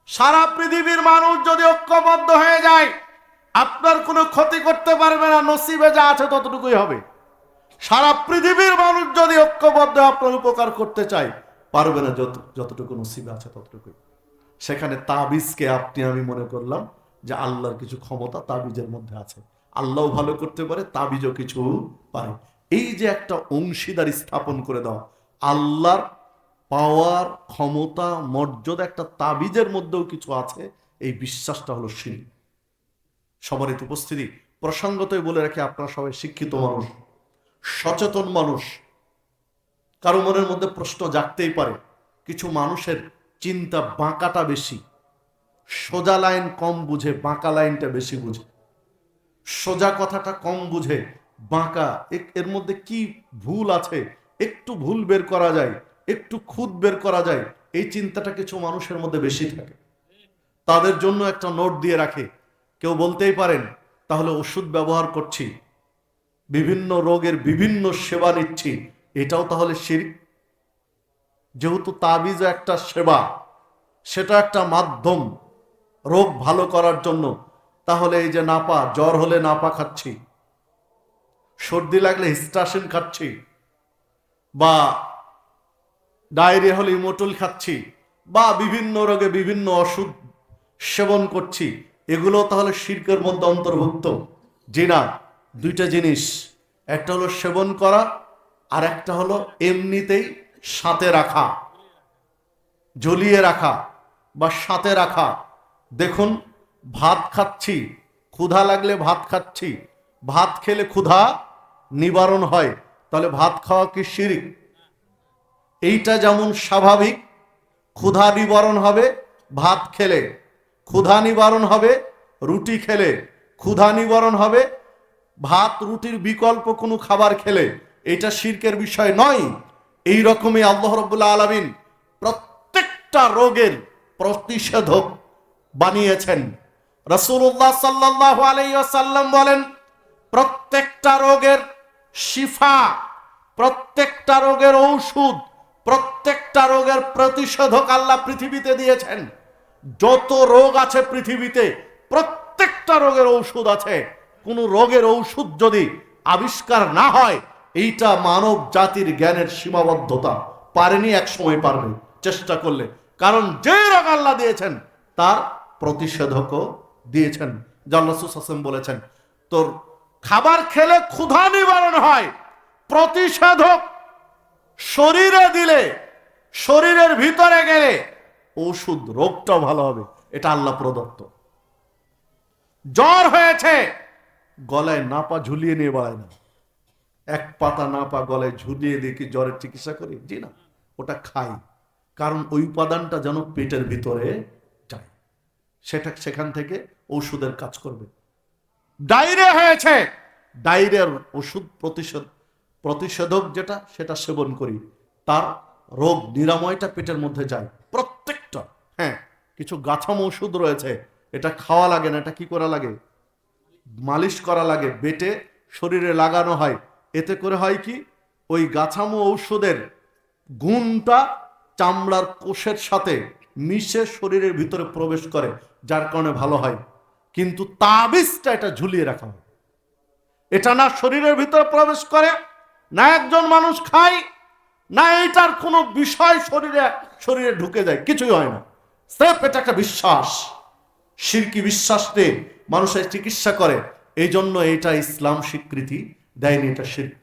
সারা পৃথিবীর মানুষ যদি ঐক্যবদ্ধ হয়ে যায়, আপনার কোনো ক্ষতি করতে পারবে না, নসিবে যা আছে ততটুকুই হবে। সারা পৃথিবীর মানুষ যদি ঐক্যবদ্ধ আপনার উপকার করতে চায়, পারবে না, যতটুকু নসিবে আছে ততটুকুই। সেখানে তাবিজকে আপনি আমি মনে করলাম যে আল্লাহর কিছু ক্ষমতা তাবিজের মধ্যে আছে, আল্লাহ ভালো করতে পারে, তাবিজও কিছু পারে। এই যে একটা অংশীদারি স্থাপন করে দাও, আল্লাহর পাওয়ার ক্ষমতা মর্যাদা একটা তাবিজের মধ্যেও কিছু আছে, এই বিশ্বাসটা হলো শিরক। সম্মানিত উপস্থিতি, প্রসঙ্গতই বলে রাখি, আপনারা সবাই শিক্ষিত মানুষ, সচেতন মানুষ। কারো মনের মধ্যে প্রশ্ন জাগতেই পারে, কিছু মানুষের চিন্তা বাঁকাটা বেশি, সোজা লাইন কম বুঝে, বাঁকা লাইনটা বেশি বুঝে। সোজা কথাটা কম বুঝে, বাঁকা এর মধ্যে কি ভুল আছে, একটু ভুল বের করা যায়, একটু খুঁত বের করা যায়, এই চিন্তাটা কিছু মানুষের মধ্যে বেশি থাকে। তাদের জন্য একটা নোট দিয়ে রাখে। কেউ বলতেই পারেন, তাহলে ওষুধ ব্যবহার করছি, বিভিন্ন রোগের বিভিন্ন সেবা নিচ্ছি, এটাও তাহলে শিরক? যেহেতু তাবিজ একটা সেবা, সেটা একটা মাধ্যম রোগ ভালো করার জন্য, তাহলে এই যে নাপা, জ্বর হলে নাপা খাচ্ছি, সর্দি লাগলে হিস্টাসিন খাচ্ছি, বা ডায়রিয়া হলে ইমোটল খাচ্ছি, বা বিভিন্ন রোগে বিভিন্ন ওষুধ সেবন করছি, এগুলো তাহলে শিরকের মধ্যে অন্তর্ভুক্ত? জি না। দুইটা জিনিস, একটা হলো সেবন করা, আর একটা হলো এমনিতেই সাথে রাখা, ঝুলিয়ে রাখা বা সাথে রাখা। দেখুন, ভাত খাচ্ছি, ক্ষুধা লাগলে ভাত খাচ্ছি, ভাত খেলে ক্ষুধা নিবারণ হয়, তাহলে ভাত খাওয়া কি শিরক? এইটা যেমন স্বাভাবিক, ক্ষুধা নিবারণ হবে ভাত খেলে, ক্ষুধা নিবারণ হবে রুটি খেলে, ক্ষুধা নিবারণ হবে ভাত রুটির বিকল্প কোনো খাবার খেলে, এটা শিরকের বিষয় নয়। এই রকমই আল্লাহ রাব্বুল আলামিন প্রত্যেকটা রোগের প্রতিষেধক বানিয়েছেন। রাসূলুল্লাহ সাল্লাল্লাহু আলাইহি ওয়াসাল্লাম বলেন, প্রত্যেকটা রোগের শিফা, প্রত্যেকটা রোগের ঔষধ, প্রত্যেকটা রোগের প্রতিষেধক আল্লাহ পৃথিবীতে দিয়েছেন। যত রোগ আছে পৃথিবীতে, প্রত্যেকটা রোগের ঔষধ আছে। কোন রোগের ঔষধ যদি আবিষ্কার না হয়, এইটা মানব জাতির জ্ঞানের সীমাবদ্ধতা, পারেনি, এক সময় পারবে চেষ্টা করলে। কারণ যে রোগ আল্লাহ দিয়েছেন তার প্রতিষেধকও দিয়েছেন। আল্লাহ রাসূল সাল্লাল্লাহু আলাইহি ওয়াসাল্লাম বলেছেন, তোর খাবার খেলে ক্ষুধা নিবারণ হয়, প্রতিষেধক শরীরে দিলে, শরীরের ভিতরে গেলে ওষুধ, রোগটাও ভালো হবে, এটা আল্লাহ প্রদত্ত। জ্বর হয়েছে, গলায় নাপা ঝুলিয়ে নিয়ে বেড়ায় না, এক পাতা নাপা গলায় ঝুলিয়ে দিয়ে কি জ্বরের চিকিৎসা করি? জি না, ওটা খাই, কারণ ওই উপাদানটা যেন পেটের ভিতরে যায়, সেটা সেখান থেকে ওষুধের কাজ করবে। ডায়রিয়া হয়েছে, ডায়রিয়ার ওষুধ, প্রতিষেধক যেটা, সেটা সেবন করি, তার রোগ নিরাময়টা পেটের মধ্যে যায় প্রত্যেকটা। হ্যাঁ, কিছু গাছাম ওষুধ রয়েছে, এটা খাওয়া লাগে না, এটা কি করা লাগে? মালিশ করা লাগে, বেটে শরীরে লাগানো হয়। এতে করে হয় কি, ওই গাছামো ঔষধের গুণটা চামড়ার কোষের সাথে মিশে শরীরের ভিতরে প্রবেশ করে, যার কারণে ভালো হয়। কিন্তু তাবিজটা এটা ঝুলিয়ে রাখা হয়, এটা না শরীরের ভিতরে প্রবেশ করে, না একজন মানুষ খায়, না এটার কোনো বিষয় শরীরে ঢুকে যায়, কিছুই হয় না। স্রেফ এটা একটা বিশ্বাস, শিরকি বিশ্বাস নিয়ে মানুষের চিকিৎসা করে। এই জন্য এটা ইসলাম স্বীকৃতি দেয়নি, এটা শিরক।